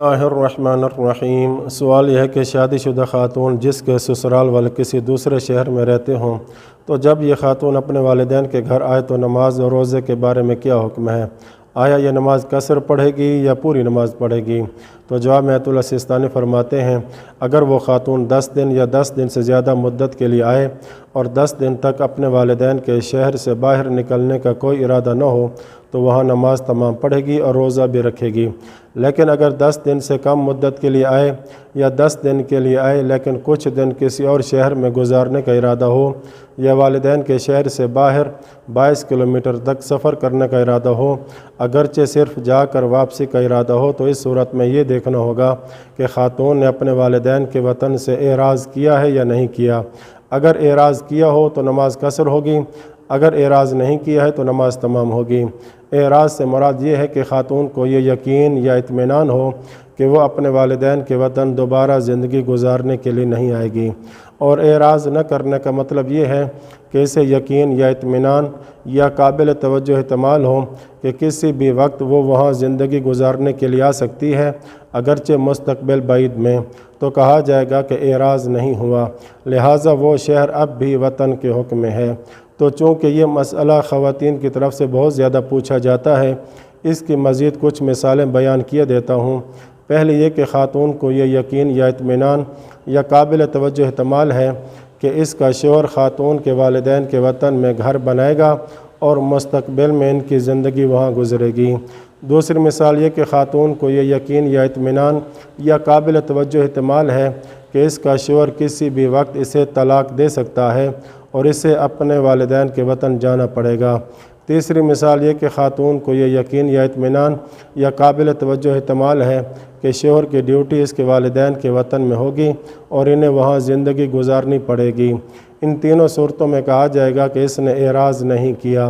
الرحمن الرحیم۔ سوال یہ ہے کہ شادی شدہ خاتون جس کے سسرال والے کسی دوسرے شہر میں رہتے ہوں تو جب یہ خاتون اپنے والدین کے گھر آئے تو نماز اور روزے کے بارے میں کیا حکم ہے؟ آیا یہ نماز قصر پڑھے گی یا پوری نماز پڑھے گی؟ تو جواب میں آیت اللہ سیستانی فرماتے ہیں اگر وہ خاتون 10 دن یا 10 دن سے زیادہ مدت کے لیے آئے اور 10 دن تک اپنے والدین کے شہر سے باہر نکلنے کا کوئی ارادہ نہ ہو تو وہاں نماز تمام پڑھے گی اور روزہ بھی رکھے گی۔ لیکن اگر 10 دن سے کم مدت کے لیے آئے یا 10 دن کے لیے آئے لیکن کچھ دن کسی اور شہر میں گزارنے کا ارادہ ہو یا والدین کے شہر سے باہر 22 کلومیٹر تک سفر کرنے کا ارادہ ہو اگرچہ صرف جا کر واپسی کا ارادہ ہو تو اس صورت میں یہ دیکھنا ہوگا کہ خاتون نے اپنے والدین کے وطن سے اعراض کیا ہے یا نہیں کیا۔ اگر اعراض کیا ہو تو نماز قصر ہوگی، اگر اعراض نہیں کیا ہے تو نماز تمام ہوگی۔ اعراض سے مراد یہ ہے کہ خاتون کو یہ یقین یا اطمینان ہو کہ وہ اپنے والدین کے وطن دوبارہ زندگی گزارنے کے لیے نہیں آئے گی، اور اعراض نہ کرنے کا مطلب یہ ہے کہ اسے یقین یا اطمینان یا قابل توجہ احتمال ہو کہ کسی بھی وقت وہ وہاں زندگی گزارنے کے لیے آ سکتی ہے اگرچہ مستقبل بعید میں، تو کہا جائے گا کہ اعراض نہیں ہوا، لہٰذا وہ شہر اب بھی وطن کے حکم میں ہے۔ تو چونکہ یہ مسئلہ خواتین کی طرف سے بہت زیادہ پوچھا جاتا ہے، اس کی مزید کچھ مثالیں بیان کیے دیتا ہوں۔ پہلے یہ کہ خاتون کو یہ یقین یا اطمینان یا قابل توجہ احتمال ہے کہ اس کا شوہر خاتون کے والدین کے وطن میں گھر بنائے گا اور مستقبل میں ان کی زندگی وہاں گزرے گی۔ دوسری مثال یہ کہ خاتون کو یہ یقین یا اطمینان یا قابل توجہ احتمال ہے کہ اس کا شوہر کسی بھی وقت اسے طلاق دے سکتا ہے اور اسے اپنے والدین کے وطن جانا پڑے گا۔ تیسری مثال یہ کہ خاتون کو یہ یقین یا اطمینان یا قابل توجہ احتمال ہے کہ شوہر کی ڈیوٹی اس کے والدین کے وطن میں ہوگی اور انہیں وہاں زندگی گزارنی پڑے گی۔ ان تینوں صورتوں میں کہا جائے گا کہ اس نے اعراض نہیں کیا۔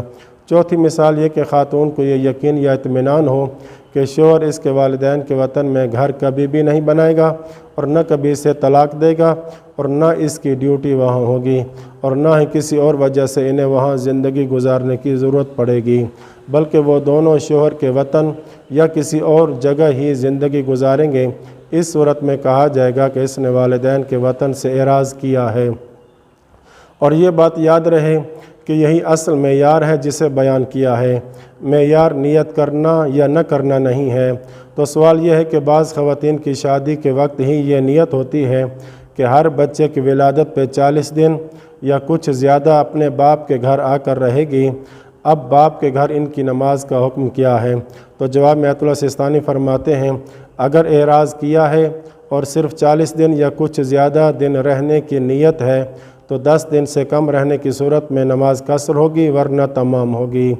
چوتھی مثال یہ کہ خاتون کو یہ یقین یا اطمینان ہو کہ شوہر اس کے والدین کے وطن میں گھر کبھی بھی نہیں بنائے گا اور نہ کبھی اسے طلاق دے گا اور نہ اس کی ڈیوٹی وہاں ہوگی اور نہ ہی کسی اور وجہ سے انہیں وہاں زندگی گزارنے کی ضرورت پڑے گی، بلکہ وہ دونوں شوہر کے وطن یا کسی اور جگہ ہی زندگی گزاریں گے۔ اس صورت میں کہا جائے گا کہ اس نے والدین کے وطن سے اعراض کیا ہے۔ اور یہ بات یاد رہے کہ یہی اصل معیار ہے جسے بیان کیا ہے، معیار نیت کرنا یا نہ کرنا نہیں ہے۔ تو سوال یہ ہے کہ بعض خواتین کی شادی کے وقت ہی یہ نیت ہوتی ہے کہ ہر بچے کی ولادت پہ 40 دن یا کچھ زیادہ اپنے باپ کے گھر آ کر رہے گی۔ اب باپ کے گھر ان کی نماز کا حکم کیا ہے؟ تو جواب میں آیت اللہ سیستانی فرماتے ہیں اگر اعراض کیا ہے اور صرف 40 دن یا کچھ زیادہ دن رہنے کی نیت ہے تو 10 دن سے کم رہنے کی صورت میں نماز قصر ہوگی ورنہ تمام ہوگی۔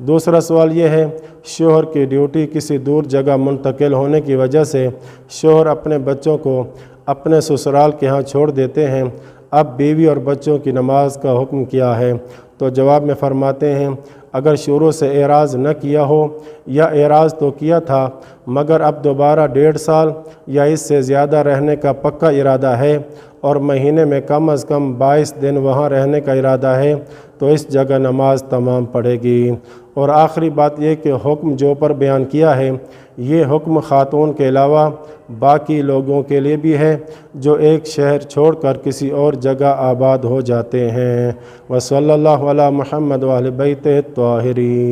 دوسرا سوال یہ ہے شوہر کی ڈیوٹی کسی دور جگہ منتقل ہونے کی وجہ سے شوہر اپنے بچوں کو اپنے سسرال کے ہاں چھوڑ دیتے ہیں، اب بیوی اور بچوں کی نماز کا حکم کیا ہے؟ تو جواب میں فرماتے ہیں اگر شروع سے اعراض نہ کیا ہو یا اعراض تو کیا تھا مگر اب دوبارہ 1.5 سال یا اس سے زیادہ رہنے کا پکا ارادہ ہے اور مہینے میں کم از کم 22 دن وہاں رہنے کا ارادہ ہے تو اس جگہ نماز تمام پڑے گی۔ اور آخری بات یہ کہ حکم جو پر بیان کیا ہے یہ حکم خاتون کے علاوہ باقی لوگوں کے لیے بھی ہے جو ایک شہر چھوڑ کر کسی اور جگہ آباد ہو جاتے ہیں۔ وصلی اللہ علی محمد وآل بیتہ الطاہرین۔